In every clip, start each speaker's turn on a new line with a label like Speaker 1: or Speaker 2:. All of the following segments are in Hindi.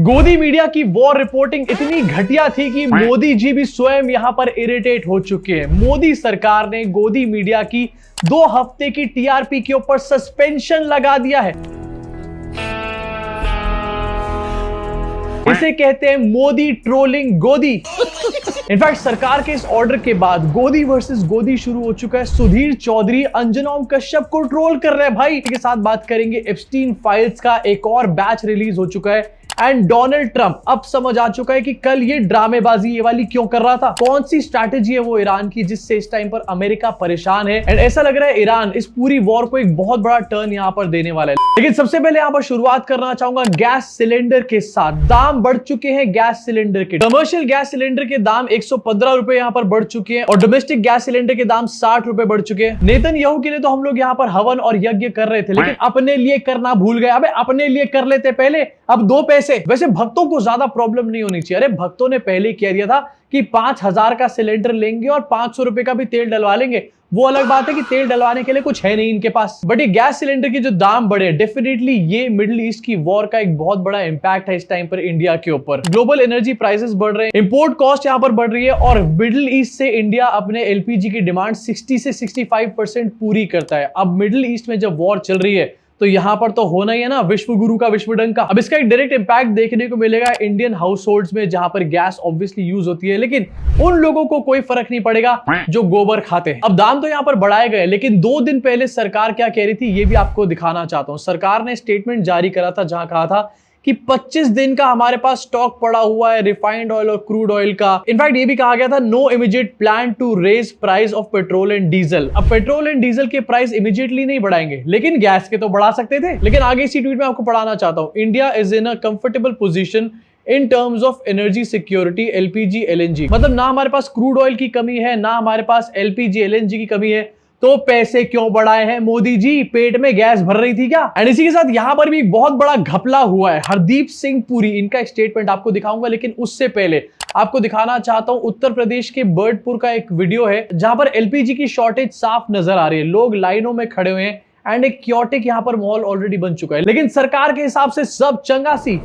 Speaker 1: गोदी मीडिया की वॉर रिपोर्टिंग इतनी घटिया थी कि मोदी जी भी स्वयं यहां पर इरिटेट हो चुके हैं। मोदी सरकार ने गोदी मीडिया की 2 हफ्ते की टीआरपी के ऊपर सस्पेंशन लगा दिया है। इसे कहते हैं मोदी ट्रोलिंग गोदी। इनफैक्ट सरकार के इस ऑर्डर के बाद गोदी वर्सेस गोदी शुरू हो चुका है। सुधीर चौधरी अंजनोम कश्यप को ट्रोल कर रहे हैं भाई। के साथ बात करेंगे एप्स्टीन फाइल्स का एक और बैच रिलीज हो चुका है। एंड डोनाल्ड ट्रंप अब समझ आ चुका है कि कल ये ड्रामेबाजी ये वाली क्यों कर रहा था। कौन सी स्ट्रैटेजी है वो ईरान की जिससे इस टाइम पर अमेरिका परेशान है। एंड ऐसा लग रहा है ईरान इस पूरी वॉर को एक बहुत बड़ा टर्न यहां पर देने वाला है। लेकिन सबसे पहले यहां पर शुरुआत करना चाहूंगा गैस सिलेंडर के साथ। दाम बढ़ चुके हैं गैस सिलेंडर के। कमर्शियल गैस सिलेंडर के दाम 115 रुपए यहां पर बढ़ चुके हैं और डोमेस्टिक गैस सिलेंडर के दाम 60 रुपए बढ़ चुके हैं। नेतन्याहू के लिए तो हम लोग यहां पर हवन और यज्ञ कर रहे थे, लेकिन अपने लिए करना भूल गए। अबे अपने लिए कर लेते पहले, अब 2 पैसे। वैसे भक्तों को ज्यादा प्रॉब्लम नहीं होनी चाहिए। अरे भक्तों ने पहले कह दिया था कि 5000 का सिलेंडर लेंगे और 500 रुपए का भी तेल डलवा लेंगे। वो अलग बात है कि तेल डलवाने के लिए कुछ है नहीं इनके पास। बट ये गैस सिलेंडर की जो दाम बढ़े, डेफिनेटली ये मिडिल ईस्ट की वॉर का एक बहुत बड़ा इंपैक्ट है इस टाइम पर इंडिया के ऊपर। ग्लोबल एनर्जी प्राइसेस बढ़ रहे हैं, इंपोर्ट कॉस्ट यहां पर बढ़ रही है और मिडिल ईस्ट से इंडिया अपने एलपीजी की डिमांड 60 से 65% पूरी करता है। अब मिडिल ईस्ट में जब वॉर चल रही है तो यहां पर तो होना ही है ना विश्व गुरु का विश्व डंका। अब इसका एक डायरेक्ट इंपैक्ट देखने को मिलेगा इंडियन हाउस होल्ड्स में, जहां पर गैस ऑब्वियसली यूज होती है, लेकिन उन लोगों को कोई फर्क नहीं पड़ेगा जो गोबर खाते हैं। अब दाम तो यहां पर बढ़ाए गए, लेकिन 2 दिन पहले सरकार क्या कह रही थी ये भी आपको दिखाना चाहता हूं। सरकार ने स्टेटमेंट जारी करा था जहां कहा था कि 25 दिन का हमारे पास स्टॉक पड़ा हुआ है रिफाइंड ऑयल और क्रूड ऑयल का। इनफैक्ट ये भी कहा गया था no immediate plan to raise price of petrol and diesel. अब पेट्रोल एंड डीजल के प्राइस इमीडिएटली नहीं बढ़ाएंगे, लेकिन गैस के तो बढ़ा सकते थे। लेकिन आगे इसी ट्वीट में आपको पढ़ाना चाहता हूं, India is in a comfortable position in terms of energy security LPG LNG. मतलब ना हमारे पास क्रूड ऑयल की कमी है, ना हमारे पास एलपीजी एलएनजी की कमी है, तो पैसे क्यों बढ़ाए हैं मोदी जी? पेट में गैस भर रही थी क्या? एंड इसी के साथ यहां पर भी बहुत बड़ा घपला हुआ है। हरदीप सिंह पुरी, इनका एक स्टेटमेंट आपको दिखाऊंगा, लेकिन उससे पहले आपको दिखाना चाहता हूं उत्तर प्रदेश के बर्डपुर का एक वीडियो है जहां पर एलपीजी की शॉर्टेज साफ नजर आ रही है। लोग लाइनों में खड़े हुए हैं एंड एक क्योटिक यहां पर माहौल ऑलरेडी बन चुका है, लेकिन सरकार के हिसाब से सब चंगा सी।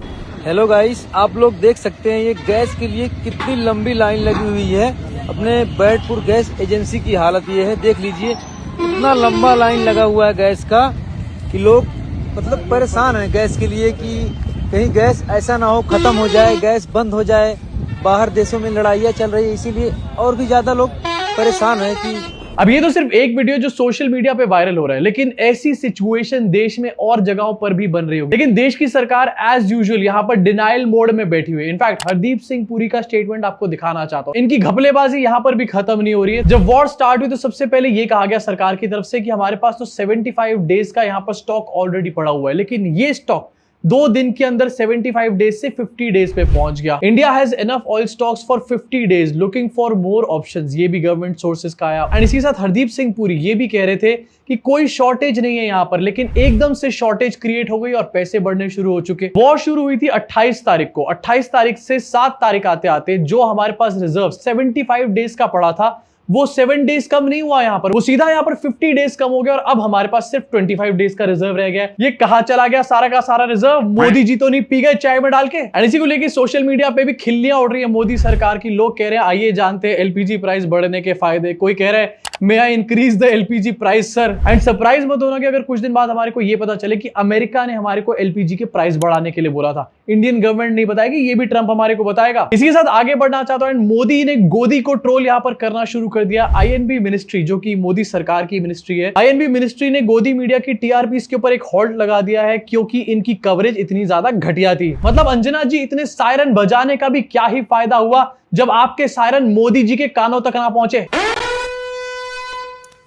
Speaker 2: हेलो गाइस, आप लोग देख सकते हैं ये गैस के लिए कितनी लंबी लाइन लगी हुई है। अपने बैरपुर गैस एजेंसी की हालत ये है, देख लीजिए इतना लंबा लाइन लगा हुआ है गैस का कि लोग मतलब परेशान हैं गैस के लिए कि कहीं गैस ऐसा ना हो खत्म हो जाए, गैस बंद हो जाए। बाहर देशों में लड़ाइयाँ चल रही है, इसीलिए और भी ज्यादा लोग परेशान हैं कि
Speaker 1: अब ये तो सिर्फ एक वीडियो जो सोशल मीडिया पे वायरल हो रहा है, लेकिन ऐसी सिचुएशन देश में और जगहों पर भी बन रही होगी। लेकिन देश की सरकार एज यूजुअल यहां पर डिनाइल मोड में बैठी हुई है। इनफैक्ट हरदीप सिंह पुरी का स्टेटमेंट आपको दिखाना चाहता हूं। इनकी घपलेबाजी यहां पर भी खत्म नहीं हो रही है। जब वॉर स्टार्ट हुई तो सबसे पहले ये कहा गया सरकार की तरफ से कि हमारे पास तो 75 डेज का यहां पर स्टॉक ऑलरेडी पड़ा हुआ है, लेकिन ये स्टॉक 2 दिन के अंदर 75 डेज से 50 डेज पे पहुंच गया। India has enough oil stocks for 50 days, looking for more options. ये भी गवर्नमेंट सोर्सेज का आया। एंड इसी के साथ हरदीप सिंह पुरी ये भी कह रहे थे कि कोई शॉर्टेज नहीं है यहां पर, लेकिन एकदम से शॉर्टेज क्रिएट हो गई और पैसे बढ़ने शुरू हो चुके। वॉर शुरू हुई थी 28 तारीख को। 28 तारीख से 7 तारीख आते आते जो हमारे पास रिजर्व 75 डेज का पड़ा था, वो 7 डेज कम नहीं हुआ यहां पर, वो सीधा यहां पर 50 डेज कम हो गया और अब हमारे पास सिर्फ 25 डेज का रिजर्व रह गया। ये कहां चला गया सारा का सारा रिजर्व? मोदी जी तो नहीं पी गए चाय में डाल के? एंड इसी को लेकर सोशल मीडिया पे भी खिल्लियां उड़ रही है मोदी सरकार की। लोग कह रहे हैं आइए जानते हैं एलपीजी प्राइस बढ़ने के फायदे। कोई कह रहा है may I increase the LPG price sir. And surprise मत होना कि अगर कुछ दिन बाद हमारे को ये पता चले कि अमेरिका ने हमारे को एलपीजी के प्राइस बढ़ाने के लिए बोला था। इंडियन गवर्नमेंट नहीं बताएगी, ये भी ट्रंप हमारे को बताएगा। इसी के साथ आगे बढ़ना चाहता हूं, मोदी ने गोदी को ट्रोल यहां पर करना शुरू कर दिया। आईएनबी मिनिस्ट्री, जो कि मोदी सरकार की मिनिस्ट्री है, आईएनबी मिनिस्ट्री ने गोदी मीडिया की टीआरपी के ऊपर एक हॉल्ट लगा दिया है क्योंकि इनकी कवरेज इतनी ज्यादा घटिया थी। मतलब अंजना जी, इतने सायरन बजाने का भी क्या ही फायदा हुआ जब आपके सायरन मोदी जी के कानों तक ना पहुंचे।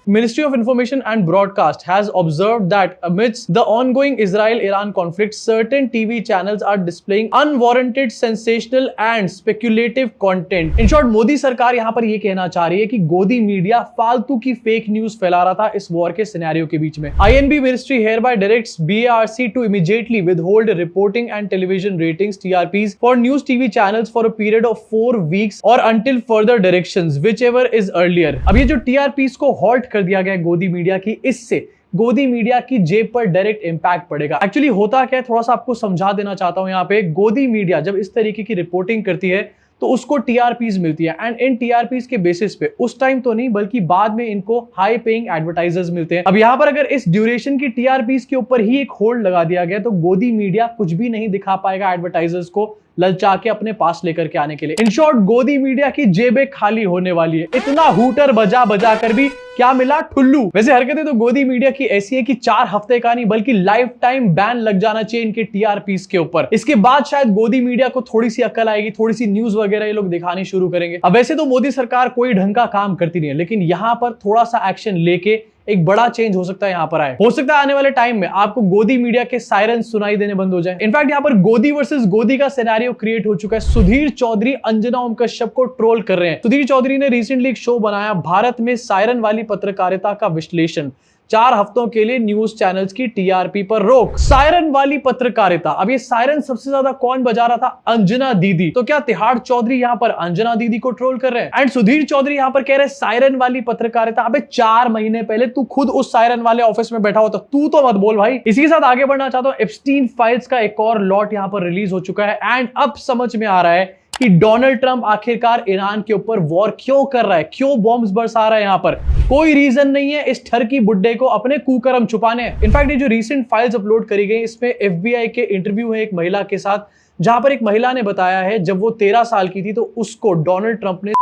Speaker 1: Ministry of Information and Broadcast has observed that amidst the ongoing Israel-Iran conflict, certain TV channels are displaying unwarranted, sensational and speculative content. In short, Modi सरकार यहाँ पर ये कहना चाह रही है कि गोदी मीडिया फालतू की फेक न्यूज फैला रहा था इस वॉर के सिनेरियो के बीच में। INB Ministry hereby directs BARC to immediately withhold reporting and television ratings (TRPs) for news TV channels for a period of 4 weeks or until further directions, whichever is earlier. अब ये जो TRPs को halt कर दिया गया गोदी मीडिया की, इससे गोदी मीडिया की जेब पर डायरेक्ट इंपैक्ट पड़ेगा। एक्चुअली होता क्या है, थोड़ा सा आपको समझा देना चाहता हूं। यहाँ पे गोदी मीडिया जब इस तरीके की रिपोर्टिंग करती है तो उसको टीआरपीज मिलती है, एंड इन टीआरपीज के बेसिस पे उस टाइम तो नहीं बल्कि बाद में इनको हाई पेइंग एडवर्टाइजर्स मिलते हैं। अब यहाँ पर अगर इस ड्यूरेशन की टीआरपीज के ऊपर ही एक होल्ड लगा दिया गया तो गोदी मीडिया कुछ भी नहीं दिखा पाएगा एडवर्टाइजर्स को ललचा के अपने पास लेकर के आने के लिए। इन शॉर्ट गोदी मीडिया की जेबें खाली होने वाली है। इतना हूटर बजा बजा कर भी क्या मिला, ठुल्लू। वैसे हरकतें तो गोदी मीडिया की ऐसी है कि 4 हफ्ते का नहीं बल्कि लाइफ टाइम बैन लग जाना चाहिए इनके टीआरपीस के ऊपर। इसके बाद शायद गोदी मीडिया को थोड़ी सी अक्ल आएगी, थोड़ी सी न्यूज वगैरह ये लोग दिखानी शुरू करेंगे। अब वैसे तो मोदी सरकार कोई ढंग का काम करती नहीं है, लेकिन यहां पर थोड़ा सा एक्शन लेके एक बड़ा चेंज हो सकता है यहां पर आए। हो सकता है आने वाले टाइम में आपको गोदी मीडिया के सायरन सुनाई देने बंद हो जाए। इनफैक्ट यहां पर गोदी वर्सेस गोदी का सिनेरियो क्रिएट हो चुका है। सुधीर चौधरी अंजना ओम कश्यप को ट्रोल कर रहे हैं। सुधीर चौधरी ने रिसेंटली एक शो बनाया, भारत में सायरन वाली पत्रकारिता का विश्लेषण। 4 हफ्तों के लिए न्यूज चैनल्स की टीआरपी पर रोक। सायरन वाली पत्रकारिता, अब ये सायरन सबसे ज्यादा कौन बजा रहा था? अंजना दीदी। तो क्या तिहाड़ चौधरी यहां पर अंजना दीदी को ट्रोल कर रहे हैं? एंड सुधीर चौधरी यहां पर कह रहे हैं सायरन वाली पत्रकारिता। अबे 4 महीने पहले तू खुद उस सायरन वाले ऑफिस में बैठा होता, तू तो मत बोल भाई। इसी के साथ आगे बढ़ना चाहता हूं। एप्स्टीन फाइल्स का एक और लॉट यहां पर रिलीज हो चुका है, एंड अब समझ में आ रहा है कि डोनाल्ड ट्रंप आखिरकार ईरान के ऊपर वॉर क्यों कर रहा है, क्यों बॉम्ब्स बरसा रहा है। यहां पर कोई रीजन नहीं है इस ठरकी बुड्ढे को अपने कुकर्म छुपाने। इनफैक्ट ये जो रीसेंट फाइल्स अपलोड करी गई इसमें एफबीआई के इंटरव्यू है एक महिला के साथ, जहां पर एक महिला ने बताया है जब वो 13 साल की थी तो उसको डोनाल्ड ट्रंप ने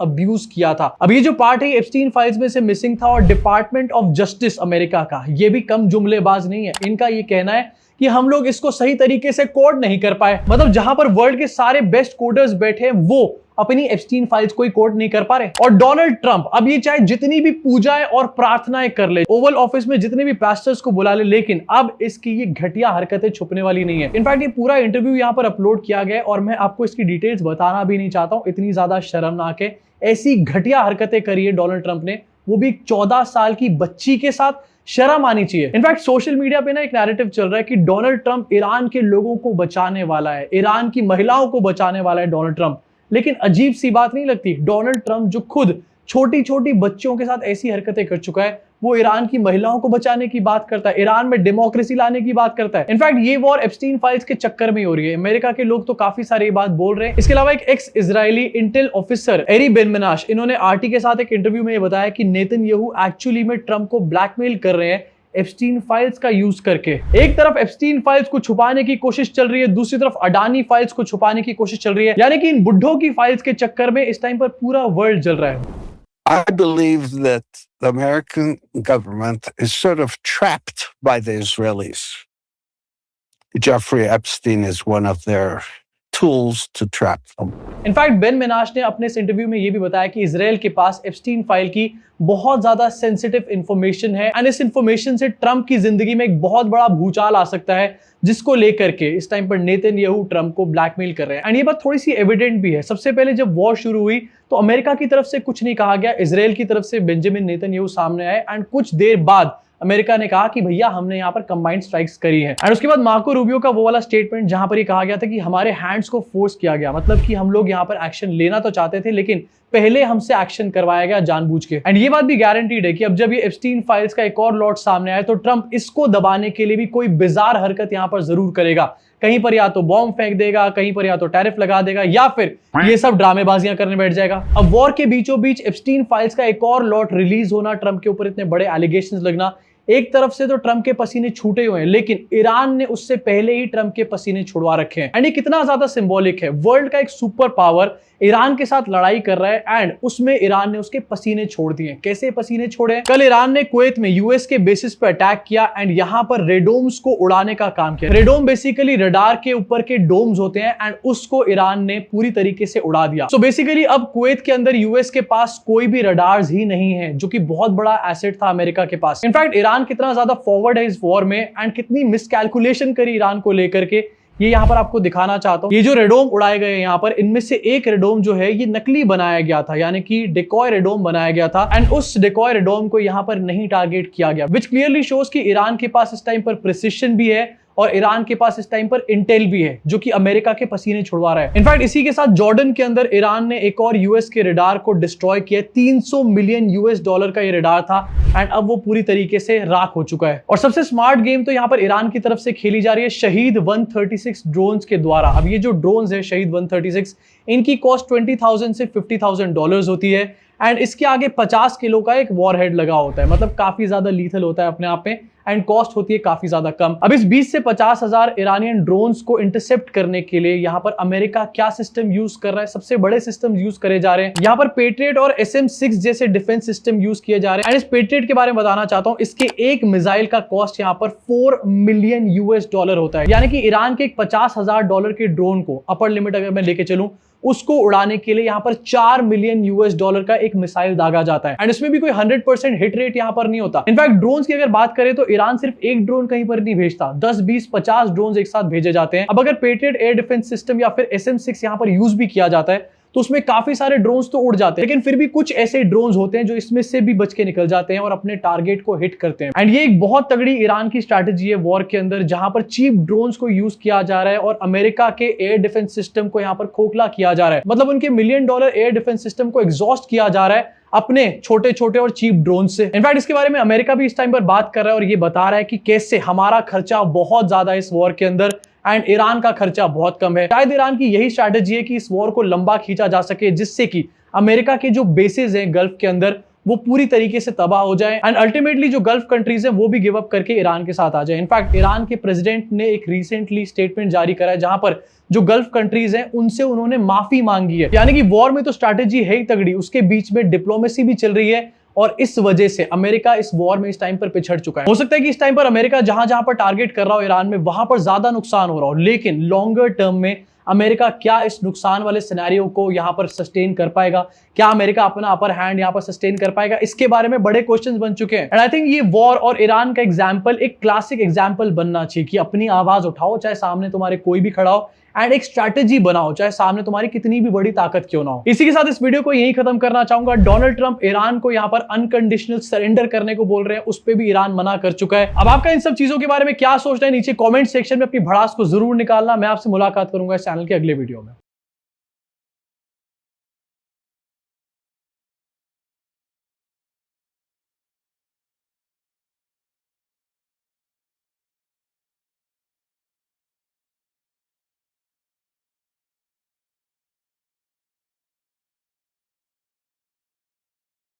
Speaker 1: अब्यूज किया था। अब ये जो पार्ट है एप्स्टीन फाइल्स में से मिसिंग था, और डिपार्टमेंट ऑफ जस्टिस अमेरिका का ये भी कम जुमलेबाज नहीं है। इनका ये कहना है कि हम लोग इसको सही तरीके से कोड नहीं कर पाए। मतलब जहां पर वर्ल्ड के सारे बेस्ट कोडर्स बैठे हैं वो अपनी एप्स्टीन फाइल्स कोई कोड नहीं कर पा रहे। और डोनाल्ड ट्रंप अब ये चाहे जितनी भी पूजाएं और प्रार्थनाएं कर ले, ओवल ऑफिस में जितने भी पास्टर्स को बुला ले, लेकिन अब इसकी ये घटिया हरकतें छुपने वाली नहीं है। इनफैक्ट ये पूरा इंटरव्यू यहां पर अपलोड किया गया और मैं आपको इसकी डिटेल्स बताना भी नहीं चाहता हूं, इतनी ज्यादा शर्मनाक है। ऐसी घटिया हरकतें करी है डोनाल्ड ट्रंप ने, वो भी 14 साल की बच्ची के साथ। शर्म आनी चाहिए। इनफैक्ट सोशल मीडिया पे ना एक नैरेटिव चल रहा है कि डोनाल्ड ट्रंप ईरान के लोगों को बचाने वाला है, ईरान की महिलाओं को बचाने वाला है डोनाल्ड ट्रंप। लेकिन अजीब सी बात नहीं लगती, डोनाल्ड ट्रंप जो खुद छोटी छोटी बच्चियों के साथ ऐसी हरकतें कर चुका है, वो ईरान की महिलाओं को बचाने की बात करता है, ईरान में डेमोक्रेसी लाने की बात करता है। इनफैक्ट ये वॉर एप्स्टीन फाइल्स के चक्कर में हो रही है। अमेरिका के लोग तो काफी सारे ये बात बोल रहे हैं। इसके अलावा एक एक्स इजरायली इंटेल ऑफिसर एरी बेनमेनाश, इन्होंने आरटी के साथ एक इंटरव्यू में ये बताया कि नेतन्याहू एक्चुअली में ट्रंप को ब्लैकमेल कर रहे हैं एप्स्टीन फाइल्स का यूज करके। एक तरफ एप्स्टीन फाइल्स को छुपाने की कोशिश चल रही है, दूसरी तरफ अडानी फाइल्स को छुपाने की कोशिश चल रही है। यानी कि इन बुड्ढों की फाइल्स के चक्कर में इस टाइम पर पूरा वर्ल्ड जल रहा है।
Speaker 3: I believe that the American government is sort of trapped by the Israelis. Jeffrey Epstein is one of their tools to trap them.
Speaker 1: In fact Ben Menashe ने अपने इस इंटरव्यू में ये भी बताया कि इजराइल के पास एप्स्टीन फाइल की बहुत ज्यादा सेंसिटिव इंफॉर्मेशन है, एंड इस इंफॉर्मेशन से ट्रंप की जिंदगी में एक बहुत बड़ा भूचाल आ सकता है, जिसको लेकर के इस टाइम पर नेतन्याहू ट्रंप को ब्लैकमेल कर रहे हैं। एंड ये बात थोड़ी सी एविडेंट भी है। सबसे पहले जब वॉर शुरू हुई तो अमेरिका की तरफ से कुछ नहीं कहा गया, इजराइल की तरफ से बेंजामिन नेतन्याहू सामने आए, एंड कुछ देर बाद अमेरिका ने कहा कि भैया हमने यहाँ पर कंबाइंड स्ट्राइक्स करी है। एंड उसके बाद मार्को रूबियो का वो वाला स्टेटमेंट जहां पर ये कहा गया था कि हमारे हैंड्स को फोर्स किया गया, मतलब कि हम लोग यहाँ पर एक्शन लेना तो चाहते थे लेकिन पहले हमसे एक्शन करवाया गया जानबूझ के। एंड ये बात भी गारंटीड है कि अब जब ये एप्स्टीन फाइल्स का एक और लॉट सामने आए तो ट्रंप इसको दबाने के लिए भी कोई बिजार हरकत यहाँ पर जरूर करेगा। कहीं पर या तो बॉम्ब फेंक देगा, कहीं पर या तो टैरिफ लगा देगा, या फिर ये सब ड्रामेबाजियां करने बैठ जाएगा। अब वॉर के बीचों बीच एप्स्टीन फाइल्स का एक और लॉट रिलीज होना, ट्रंप के ऊपर इतने बड़े एलिगेशंस लगना, एक तरफ से तो ट्रंप के पसीने छूटे हुए हैं, लेकिन ईरान ने उससे पहले ही ट्रंप के पसीने छुड़वा रखे हैं। एंड ये कितना ज्यादा सिंबॉलिक है, वर्ल्ड का एक सुपर पावर ईरान के साथ लड़ाई कर रहा है एंड उसमें ईरान ने उसके पसीने छोड़ दिए। कैसे पसीने छोड़े? कल ईरान ने कुवैत में यूएस के बेसिस पे अटैक किया एंड यहां पर रेडोम्स को उड़ाने का काम किया। रेडोम बेसिकली रडार के ऊपर के डोम्स होते हैं एंड उसको ईरान ने पूरी तरीके से उड़ा दिया। सो बेसिकली अब कुवैत के अंदर यूएस के पास कोई भी रडार्स ही नहीं है, जो कि बहुत बड़ा एसेट था अमेरिका के पास। इनफैक्ट ईरान कितना ज्यादा फॉरवर्ड है इस वॉर में एंड कितनी मिसकैलकुलेशन करी ईरान को लेकर के, ये यहां पर आपको दिखाना चाहता हूं। ये जो रेडोम उड़ाए गए यहां पर, इनमें से एक रेडोम जो है ये नकली बनाया गया था, यानी कि डेकॉय रेडोम बनाया गया था एंड उस डेकॉय रेडोम को यहां पर नहीं टारगेट किया गया, विच क्लियरली शोज कि ईरान के पास इस टाइम पर प्रिसिशन भी है और ईरान के पास इस टाइम पर इंटेल भी है जो कि अमेरिका के पसीने छुड़वा रहा है। इनफैक्ट इसी के साथ जॉर्डन के अंदर ईरान ने एक और यूएस के रडार को डिस्ट्रॉय किया। 300 मिलियन यूएस डॉलर का ये रडार था एंड अब वो पूरी तरीके से राख हो चुका है। और सबसे स्मार्ट गेम तो यहां पर ईरान की तरफ से खेली जा रही है शहीद 136 ड्रोन्स के द्वारा। अब ये जो ड्रोन्स है शहीद 136, इनकी कॉस्ट $20,000 से $50,000 होती है एंड इसके आगे 50 किलो का एक वॉरहेड लगा होता है, मतलब काफी ज्यादा लीथल होता है अपने आप में एंड कॉस्ट होती है काफी ज्यादा कम। अब इस 20 से 50 हजार ईरानियन ड्रोन्स को इंटरसेप्ट करने के लिए यहाँ पर अमेरिका क्या सिस्टम यूज कर रहा है? सबसे बड़े सिस्टम यूज करे जा रहे हैं यहाँ पर पेट्रियट और SM-6 जैसे डिफेंस सिस्टम यूज किए जा रहे हैं। एंड इस पेट्रियट के बारे में बताना चाहता हूँ, इसके एक मिसाइल का कॉस्ट यहाँ पर $4 मिलियन होता है, यानी कि ईरान के एक $50,000 के ड्रोन को, अपर लिमिट अगर मैं लेके चलूं, उसको उड़ाने के लिए यहां पर $4 मिलियन का एक मिसाइल दागा जाता है एंड इसमें भी कोई 100% हिट रेट यहां पर नहीं होता। इनफैक्ट ड्रोन्स की अगर बात करें तो ईरान सिर्फ एक ड्रोन कहीं पर नहीं भेजता, 10, 20, 50 ड्रोन्स एक साथ भेजे जाते हैं। अब अगर पेट्रियट एयर डिफेंस सिस्टम या फिर SM-6 यहां पर यूज भी किया जाता है तो उसमें काफी सारे ड्रोन्स तो उड़ जाते हैं, लेकिन फिर भी कुछ ऐसे ड्रोन्स होते हैं जो इसमें से भी बच के निकल जाते हैं और अपने टारगेट को हिट करते हैं। एंड ये एक बहुत तगड़ी ईरान की स्ट्रैटेजी है वॉर के अंदर, जहां पर चीप ड्रोन्स को यूज किया जा रहा है और अमेरिका के एयर डिफेंस सिस्टम को यहां पर खोखला किया जा रहा है। मतलब उनके $1 मिलियन एयर डिफेंस सिस्टम को एग्जॉस्ट किया जा रहा है अपने छोटे छोटे और चीप ड्रोन से। इनफैक्ट इसके बारे में अमेरिका भी इस टाइम पर बात कर रहा है और ये बता रहा है कि कैसे हमारा खर्चा बहुत ज्यादा है इस वॉर के अंदर एंड ईरान का खर्चा बहुत कम है। शायद ईरान की यही स्ट्रैटेजी है कि इस वॉर को लंबा खींचा जा सके, जिससे कि अमेरिका के जो बेसेस हैं गल्फ के अंदर वो पूरी तरीके से तबाह हो जाए एंड अल्टीमेटली जो गल्फ कंट्रीज हैं वो भी गिव अप करके ईरान के साथ आ जाए। इनफैक्ट ईरान के प्रेसिडेंट ने एक रिसेंटली स्टेटमेंट जारी करा है जहां पर जो गल्फ कंट्रीज हैं उनसे उन्होंने माफी मांगी है। यानी कि वॉर में तो स्ट्रैटेजी है ही तगड़ी, उसके बीच में डिप्लोमेसी भी चल रही है और इस वजह से अमेरिका इस वॉर में इस टाइम पर पिछड़ चुका है। हो सकता है कि इस टाइम पर अमेरिका जहां जहां पर टारगेट कर रहा हो ईरान में, वहां पर ज्यादा नुकसान हो रहा हो, लेकिन लॉन्गर टर्म में अमेरिका क्या इस नुकसान वाले सिनेरियो को यहां पर सस्टेन कर पाएगा? क्या अमेरिका अपना अपर हैंड यहां पर सस्टेन कर पाएगा? इसके बारे में बड़े क्वेश्चंस बन चुके हैं एंड आई थिंक ये वॉर और ईरान का एग्जांपल एक क्लासिक एग्जांपल बनना चाहिए कि अपनी आवाज उठाओ, चाहे सामने तुम्हारे कोई भी खड़ा हो, एंड एक स्ट्रैटेजी बनाओ, चाहे सामने तुम्हारी कितनी भी बड़ी ताकत क्यों ना हो। इसी के साथ इस वीडियो को यही खत्म करना चाहूंगा। डोनाल्ड ट्रंप ईरान को यहां पर अनकंडीशनल सरेंडर करने को बोल रहे हैं, उस पर भी ईरान मना कर चुका है। अब आपका इन सब चीजों के बारे में क्या सोचना है नीचे कमेंट सेक्शन में अपनी भड़ास को जरूर निकालना। मैं आपसे मुलाकात करूंगा इस चैनल के अगले वीडियो में।